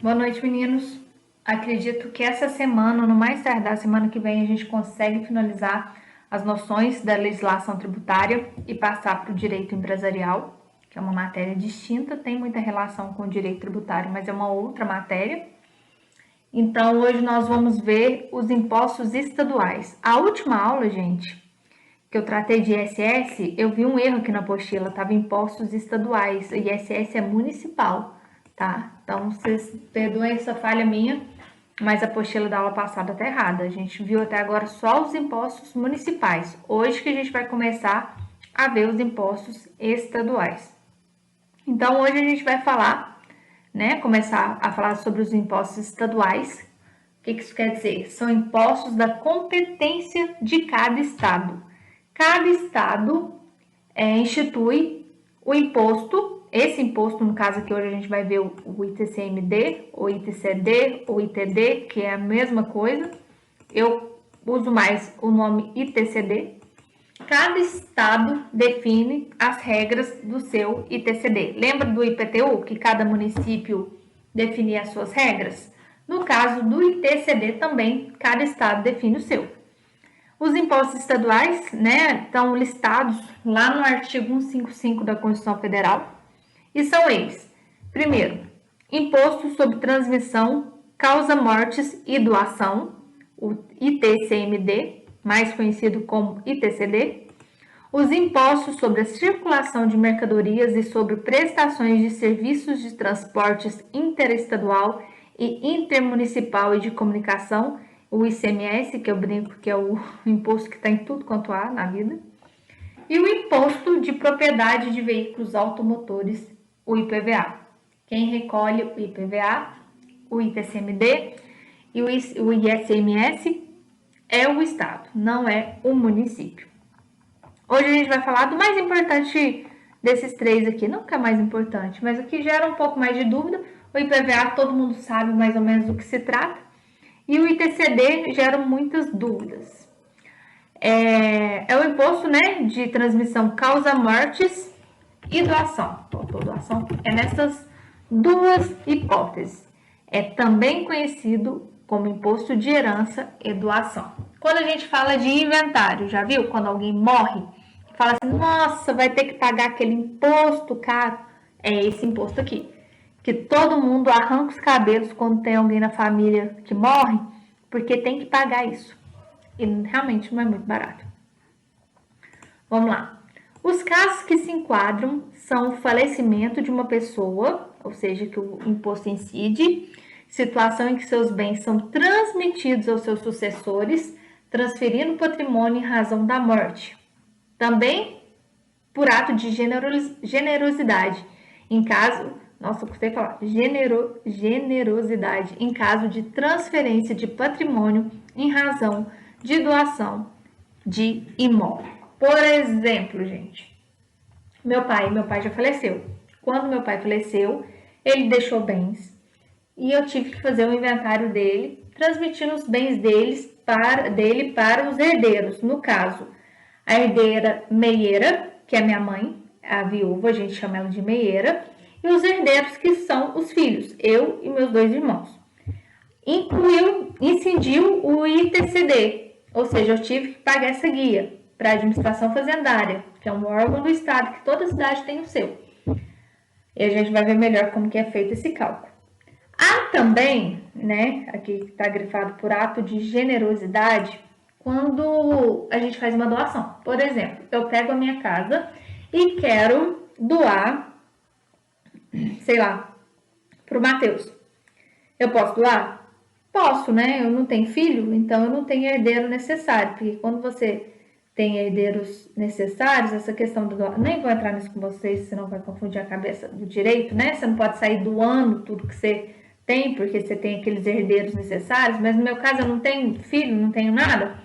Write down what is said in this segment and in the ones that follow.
Boa noite, meninos. Acredito que essa semana, no mais tardar, semana que vem, a gente consegue finalizar as noções da legislação tributária e passar para o direito empresarial, que é uma matéria distinta, tem muita relação com o direito tributário, mas é uma outra matéria. Então, hoje nós vamos ver os impostos estaduais. A última aula, gente, que eu tratei de ISS, eu vi um erro aqui na apostila, estava impostos estaduais, ISS é municipal, tá? Então, vocês perdoem essa falha minha, mas a apostila da aula passada tá errada. A gente viu até agora só os impostos municipais. Hoje que a gente vai começar a ver os impostos estaduais. Então, hoje a gente vai falar, começar a falar sobre os impostos estaduais. O que isso quer dizer? São impostos da competência de cada estado. Cada estado institui o imposto, esse imposto, no caso aqui hoje a gente vai ver o ITCMD, o ITCD, o ITD, que é a mesma coisa. Eu uso mais o nome ITCD. Cada estado define as regras do seu ITCD. Lembra do IPTU, que cada município definia as suas regras? No caso do ITCD também, cada estado define o seu. Os impostos estaduais, estão listados lá no artigo 155 da Constituição Federal e são eles: primeiro, imposto sobre transmissão, causa-mortes e doação, o ITCMD, mais conhecido como ITCD. Os impostos sobre a circulação de mercadorias e sobre prestações de serviços de transportes interestadual e intermunicipal e de comunicação, o ICMS, que eu brinco que é o imposto que está em tudo quanto há na vida, e o imposto de propriedade de veículos automotores, o IPVA. Quem recolhe o IPVA, o ITCMD e o ICMS é o estado, não é o município. Hoje a gente vai falar do mais importante desses três aqui, não que é mais importante, mas o que gera um pouco mais de dúvida. O IPVA todo mundo sabe mais ou menos do que se trata, e o ITCD gera muitas dúvidas. É o imposto, de transmissão causa-mortes e doação. Doação é nessas duas hipóteses. É também conhecido como imposto de herança e doação. Quando a gente fala de inventário, já viu? Quando alguém morre, fala assim, nossa, vai ter que pagar aquele imposto caro. É esse imposto aqui. Que todo mundo arranca os cabelos quando tem alguém na família que morre, porque tem que pagar isso. E realmente não é muito barato. Vamos lá. Os casos que se enquadram são o falecimento de uma pessoa, ou seja, que o imposto incide, situação em que seus bens são transmitidos aos seus sucessores, transferindo o patrimônio em razão da morte. Também por ato de generosidade, em caso, nossa, custei falar, generosidade, em caso de transferência de patrimônio em razão de doação de imóvel. Por exemplo, gente, meu pai já faleceu. Quando meu pai faleceu, ele deixou bens e eu tive que fazer o inventário dele, transmitindo os bens dele para os herdeiros. No caso, a herdeira meieira, que é minha mãe, a viúva, a gente chama ela de meieira, e os herdeiros, que são os filhos, eu e meus dois irmãos. Incidiu o ITCD, ou seja, eu tive que pagar essa guia para a administração fazendária, que é um órgão do estado, que toda cidade tem o seu. E a gente vai ver melhor como que é feito esse cálculo. Há também, aqui está grifado por ato de generosidade, quando a gente faz uma doação. Por exemplo, eu pego a minha casa e quero doar, sei lá, para o Matheus. Eu posso doar? Posso, Eu não tenho filho, então eu não tenho herdeiro necessário, porque quando você tem herdeiros necessários, essa questão do doar, nem vou entrar nisso com vocês, senão vai confundir a cabeça do direito, Você não pode sair doando tudo que você tem, porque você tem aqueles herdeiros necessários, mas no meu caso eu não tenho filho, não tenho nada.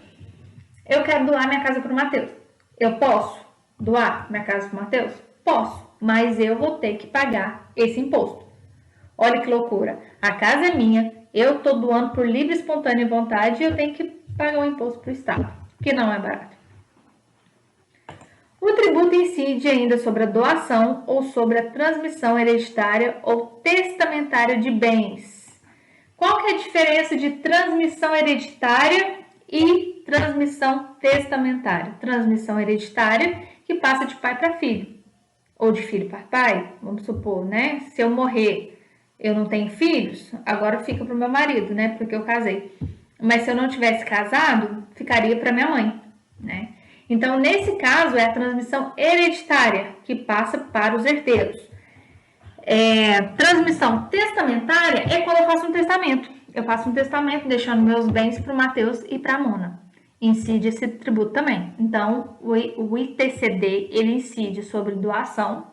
Eu quero doar minha casa para o Matheus. Eu posso doar minha casa para o Matheus? Posso, mas eu vou ter que pagar esse imposto. Olha que loucura. A casa é minha, eu estou doando por livre, espontânea vontade e eu tenho que pagar um imposto para o Estado, que não é barato. O tributo incide ainda sobre a doação ou sobre a transmissão hereditária ou testamentária de bens. Qual que é a diferença de transmissão hereditária e transmissão testamentária? Transmissão hereditária que passa de pai para filho, ou de filho para pai, vamos supor, né? Se eu morrer, eu não tenho filhos, agora fica para o meu marido, né? Porque eu casei. Mas se eu não tivesse casado, ficaria para minha mãe, né? Então, nesse caso, é a transmissão hereditária que passa para os herdeiros. Transmissão testamentária é quando eu faço um testamento. Eu faço um testamento deixando meus bens para o Mateus e para a Mona. Incide esse tributo também. Então, o ITCD, ele incide sobre doação,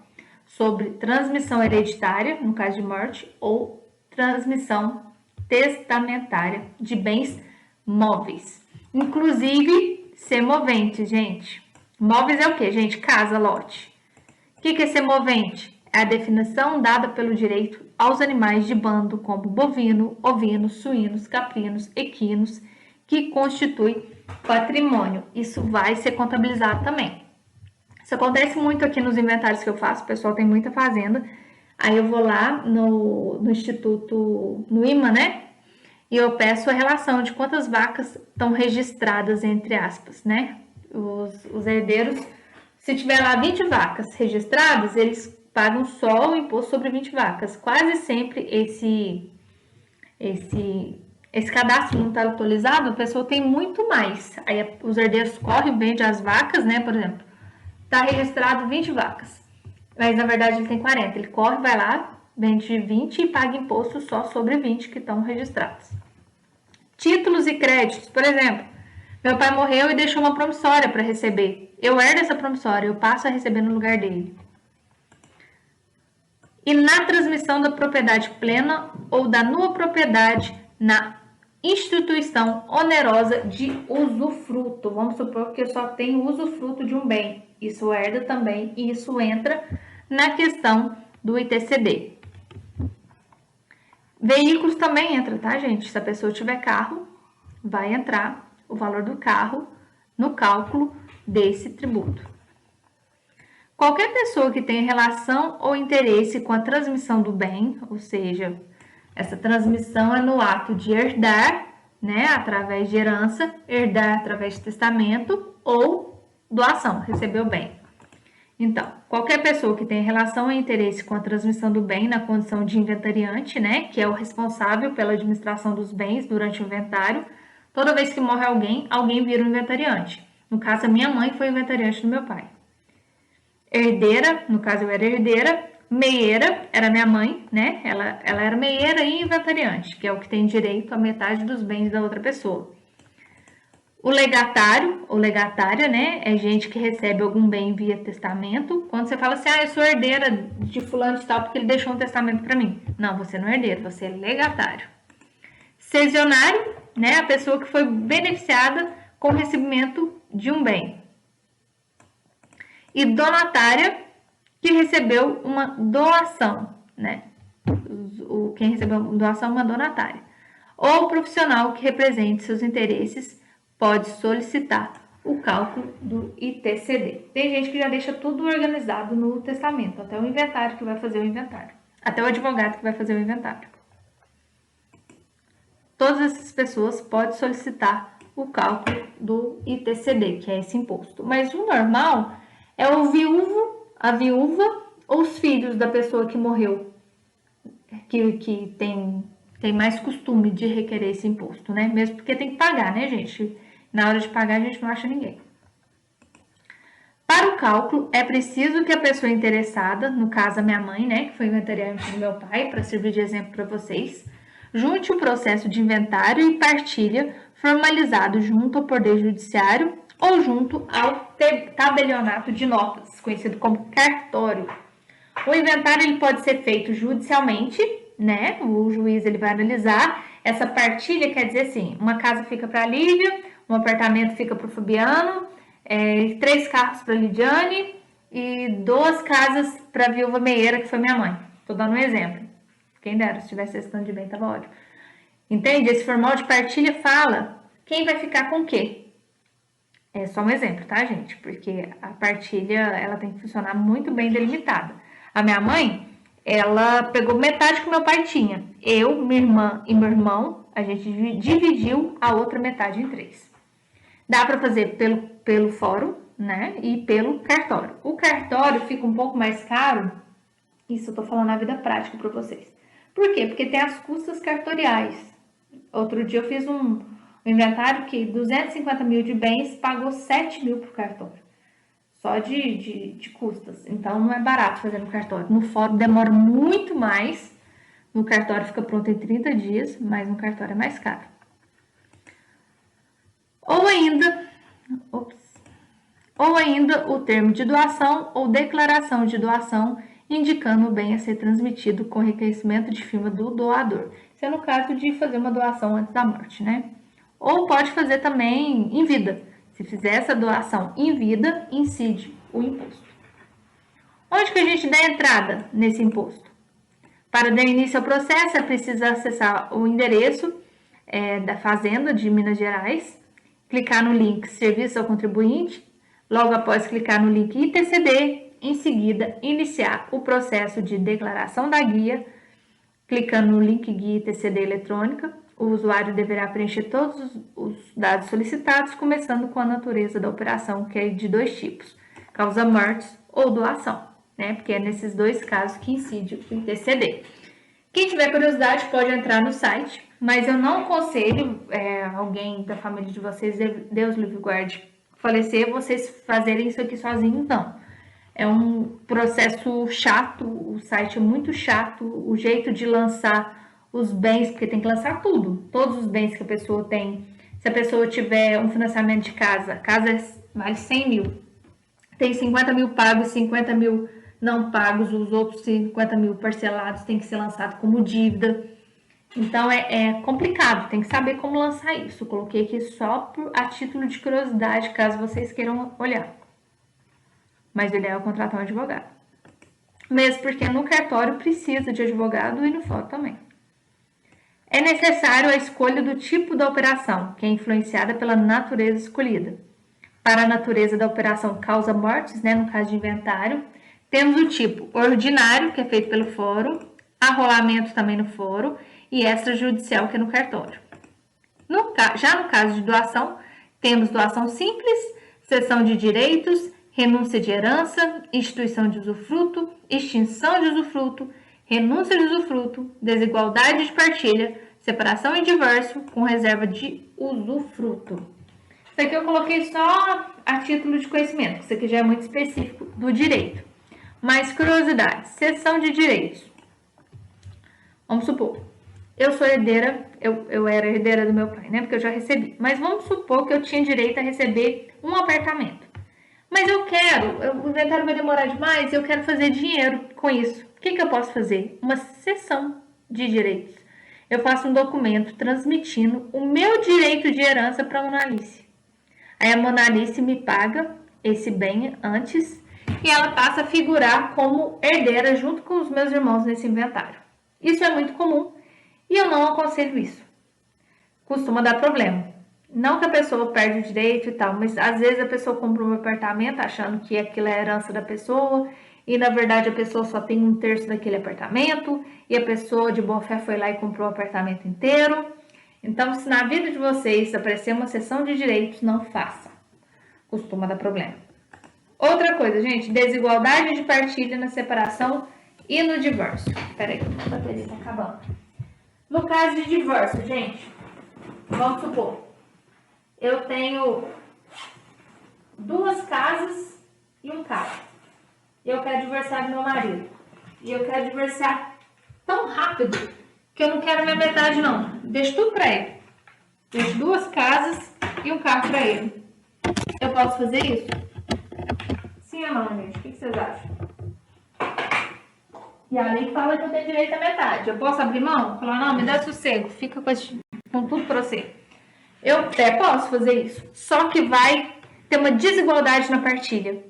sobre transmissão hereditária, no caso de morte, ou transmissão testamentária de bens móveis. Inclusive, semovente, gente. Móveis é o que, gente? Casa, lote. O que é semovente? É a definição dada pelo direito aos animais de bando, como bovino, ovinos, suínos, caprinos, equinos, que constitui patrimônio. Isso vai ser contabilizado também. Isso acontece muito aqui nos inventários que eu faço, o pessoal tem muita fazenda. Aí eu vou lá no Instituto, no IMA, né? E eu peço a relação de quantas vacas estão registradas, entre aspas, né? Os herdeiros, se tiver lá 20 vacas registradas, eles pagam só o imposto sobre 20 vacas. Quase sempre esse cadastro não está atualizado, a pessoa tem muito mais. Aí os herdeiros correm, vendem as vacas, né? Por exemplo, está registrado 20 vacas, mas na verdade ele tem 40. Ele corre, vai lá, vende 20 e paga imposto só sobre 20 que estão registrados. Títulos e créditos, por exemplo, meu pai morreu e deixou uma promissória para receber. Eu herdo essa promissória, eu passo a receber no lugar dele. E na transmissão da propriedade plena ou da nua propriedade na instituição onerosa de usufruto. Vamos supor que eu só tenho usufruto de um bem. Isso herda também e isso entra na questão do ITCD. Veículos também entra, tá, gente? Se a pessoa tiver carro, vai entrar o valor do carro no cálculo desse tributo. Qualquer pessoa que tenha relação ou interesse com a transmissão do bem, ou seja, essa transmissão é no ato de herdar, né, através de herança, herdar através de testamento ou doação, receber o bem. Então, qualquer pessoa que tenha relação ou interesse com a transmissão do bem na condição de inventariante, né, que é o responsável pela administração dos bens durante o inventário, toda vez que morre alguém, alguém vira um inventariante. No caso, a minha mãe foi inventariante do meu pai. Herdeira, no caso eu era herdeira. Meieira era minha mãe, né? Ela era meieira e inventariante, que é o que tem direito à metade dos bens da outra pessoa. O legatário, ou legatária, né? É gente que recebe algum bem via testamento. Quando você fala assim, eu sou herdeira de fulano de tal porque ele deixou um testamento para mim. Não, você não é herdeiro, você é legatário. Cesionário, né? A pessoa que foi beneficiada com o recebimento de um bem. E donatária, que recebeu uma doação, né? Quem recebeu uma doação é uma donatária. Ou profissional que represente seus interesses pode solicitar o cálculo do ITCD. Tem gente que já deixa tudo organizado no testamento, até o inventário que vai fazer o inventário, até o advogado que vai fazer o inventário. Todas essas pessoas podem solicitar o cálculo do ITCD, que é esse imposto. Mas o normal é o viúvo, a viúva ou os filhos da pessoa que morreu, que tem mais costume de requerer esse imposto, né? Mesmo porque tem que pagar, né, gente? Na hora de pagar, a gente não acha ninguém. Para o cálculo, é preciso que a pessoa interessada, no caso a minha mãe, né, que foi inventariante do meu pai, para servir de exemplo para vocês, junte o processo de inventário e partilha formalizado junto ao Poder Judiciário ou junto ao tabelionato de notas, conhecido como cartório. O inventário ele pode ser feito judicialmente, né? O juiz ele vai analisar. Essa partilha quer dizer assim, uma casa fica para a Lívia, um apartamento fica para o Fabiano, 3 carros para a Lidiane e 2 casas para a viúva meieira, que foi minha mãe. Estou dando um exemplo. Quem dera, se tivesse esse tanto de bem, tava ótimo. Entende? Esse formal de partilha fala quem vai ficar com o quê. É só um exemplo, tá, gente? Porque a partilha, ela tem que funcionar muito bem delimitada. A minha mãe, ela pegou metade que meu pai tinha. Eu, minha irmã e meu irmão, a gente dividiu a outra metade em 3. Dá para fazer pelo fórum, né? E pelo cartório. O cartório fica um pouco mais caro. Isso eu tô falando na vida prática para vocês. Por quê? Porque tem as custas cartoriais. Outro dia eu fiz um inventário que 250 mil de bens pagou 7 mil pro cartório. Só de custas. Então não é barato fazer no cartório. No fórum demora muito mais. No cartório fica pronto em 30 dias, mas no cartório é mais caro. Ou ainda o termo de doação ou declaração de doação, indicando o bem a ser transmitido com reconhecimento de firma do doador. Isso é no caso de fazer uma doação antes da morte, né? Ou pode fazer também em vida. Se fizer essa doação em vida, incide o imposto. Onde que a gente dá entrada nesse imposto? Para dar início ao processo, é preciso acessar o endereço da Fazenda de Minas Gerais, clicar no link Serviço ao Contribuinte, logo após clicar no link ITCD, em seguida iniciar o processo de declaração da guia, clicando no link Guia ITCD eletrônica. O usuário deverá preencher todos os dados solicitados, começando com a natureza da operação, que é de 2 tipos, causa-mortes ou doação, né? Porque é nesses 2 casos que incide o ITCD. Quem tiver curiosidade pode entrar no site, mas eu não aconselho alguém da família de vocês, Deus livre guarde, falecer, vocês fazerem isso aqui sozinhos, não. É um processo chato, o site é muito chato, o jeito de lançar os bens, porque tem que lançar tudo, todos os bens que a pessoa tem. Se a pessoa tiver um financiamento de casa, vale 100 mil, tem 50 mil pagos, 50 mil não pagos, os outros 50 mil parcelados tem que ser lançado como dívida. Então é complicado, tem que saber como lançar isso. Eu coloquei aqui só a título de curiosidade, caso vocês queiram olhar. Mas o ideal é contratar um advogado. Mesmo porque no cartório precisa de advogado e no fórum também. É necessário a escolha do tipo da operação, que é influenciada pela natureza escolhida. Para a natureza da operação causa-mortes, né, no caso de inventário, temos o tipo ordinário, que é feito pelo fórum, arrolamento também no fórum, e extrajudicial, que é no cartório. Já no caso de doação, temos doação simples, cessão de direitos, renúncia de herança, instituição de usufruto, extinção de usufruto, renúncia de usufruto, desigualdade de partilha, separação e divórcio, com reserva de usufruto. Isso aqui eu coloquei só a título de conhecimento, isso aqui já é muito específico do direito. Mas curiosidade, cessão de direitos. Vamos supor, eu sou herdeira, eu era herdeira do meu pai, né? Porque eu já recebi. Mas vamos supor que eu tinha direito a receber um apartamento. Mas o inventário vai demorar demais, eu quero fazer dinheiro com isso. O que eu posso fazer? Uma cessão de direitos. Eu faço um documento transmitindo o meu direito de herança para a Monalice. Aí a Monalice me paga esse bem antes e ela passa a figurar como herdeira junto com os meus irmãos nesse inventário. Isso é muito comum e eu não aconselho isso. Costuma dar problema. Não que a pessoa perde o direito e tal, mas às vezes a pessoa compra um apartamento achando que aquilo é a herança da pessoa e na verdade a pessoa só tem 1/3 daquele apartamento e a pessoa de boa fé foi lá e comprou o apartamento inteiro. Então, se na vida de vocês aparecer uma cessão de direitos, não faça. Costuma dar problema. Outra coisa, gente, desigualdade de partilha na separação e no divórcio. Peraí, a bateria tá acabando. No caso de divórcio, gente, vamos supor, eu tenho 2 casas e um carro. Eu quero divorciar do meu marido. E eu quero divorciar tão rápido que eu não quero minha metade, não. Deixo tudo pra ele. Deixo 2 casas e um carro pra ele. Eu posso fazer isso? Sim ou não, gente? O que vocês acham? E a lei fala que eu tenho direito à metade. Eu posso abrir mão? Falar, não, me dá sossego. Fica com tudo pra você. Eu até posso fazer isso. Só que vai ter uma desigualdade na partilha.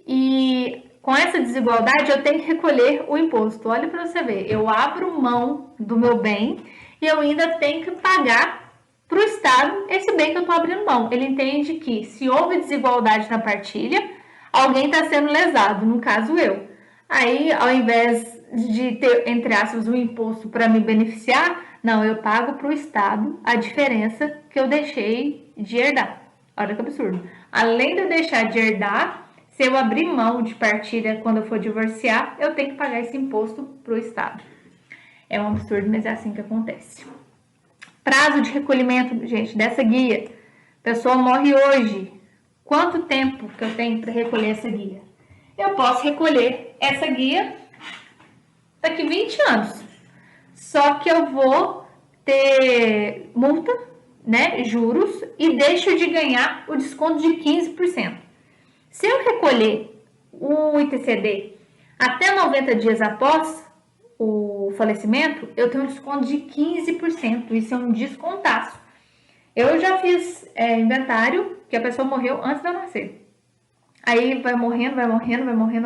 E com essa desigualdade eu tenho que recolher o imposto. Olha para você ver, eu abro mão do meu bem e eu ainda tenho que pagar para o Estado esse bem que eu estou abrindo mão. Ele entende que se houve desigualdade na partilha, alguém está sendo lesado, no caso eu. Aí, ao invés de ter, entre aspas, um imposto para me beneficiar, não, eu pago para o Estado a diferença que eu deixei de herdar. Olha que absurdo. Além de eu deixar de herdar, se eu abrir mão de partilha quando eu for divorciar, eu tenho que pagar esse imposto para o Estado. É um absurdo, mas é assim que acontece. Prazo de recolhimento, gente, dessa guia. A pessoa morre hoje. Quanto tempo que eu tenho para recolher essa guia? Eu posso recolher essa guia daqui 20 anos. Só que eu vou ter multa, né, juros, e deixo de ganhar o desconto de 15%. Se eu recolher o ITCD até 90 dias após o falecimento, eu tenho um desconto de 15%. Isso é um descontaço. Eu já fiz inventário que a pessoa morreu antes de eu nascer. Aí vai morrendo,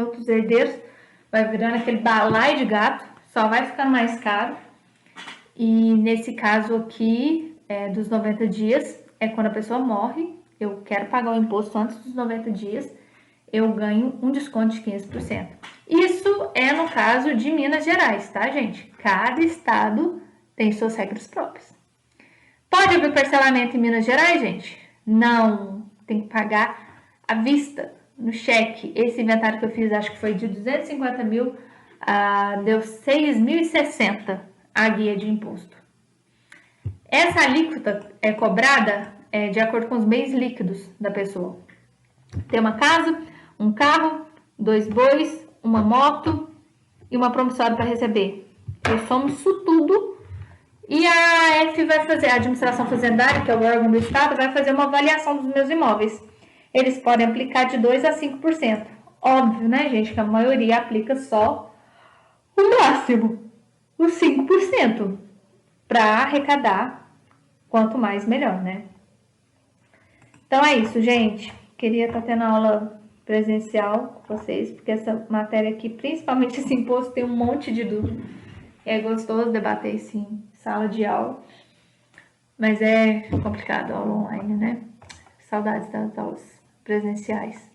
outros herdeiros, vai virando aquele balaio de gato, só vai ficando mais caro. E nesse caso aqui, dos 90 dias, é quando a pessoa morre, eu quero pagar o imposto antes dos 90 dias, eu ganho um desconto de 15%. Isso é no caso de Minas Gerais, tá, gente? Cada estado tem suas regras próprias. Pode haver parcelamento em Minas Gerais, gente? Não, tem que pagar à vista, no cheque. Esse inventário que eu fiz, acho que foi de 250 mil, deu 6.060 a guia de imposto. Essa alíquota é cobrada de acordo com os bens líquidos da pessoa. Tem uma casa, um carro, 2 bois, uma moto e uma promissória para receber. Eu somo isso tudo e a AF vai fazer, a administração fazendária, que é o órgão do estado, vai fazer uma avaliação dos meus imóveis. Eles podem aplicar de 2% a 5%. Óbvio, né, gente, que a maioria aplica só o máximo, os 5%, para arrecadar, quanto mais melhor, né? Então é isso, gente. Queria estar tendo aula presencial com vocês, porque essa matéria aqui, principalmente esse imposto, tem um monte de dúvida. É gostoso debater isso em sala de aula, mas é complicado a aula online, né? Saudades das aulas presenciais.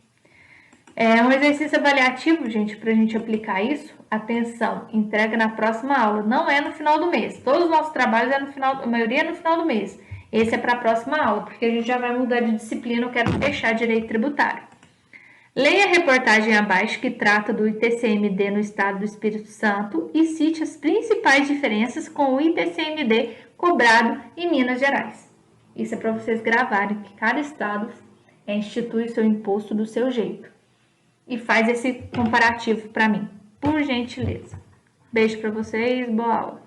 É um exercício avaliativo, gente, para a gente aplicar isso. Atenção, entrega na próxima aula, não é no final do mês. Todos os nossos trabalhos é no final, a maioria é no final do mês. Esse é para a próxima aula, porque a gente já vai mudar de disciplina, eu quero fechar direito tributário. Leia a reportagem abaixo que trata do ITCMD no estado do Espírito Santo e cite as principais diferenças com o ITCMD cobrado em Minas Gerais. Isso é para vocês gravarem que cada estado institui seu imposto do seu jeito. E faz esse comparativo para mim, por gentileza. Beijo para vocês, boa aula.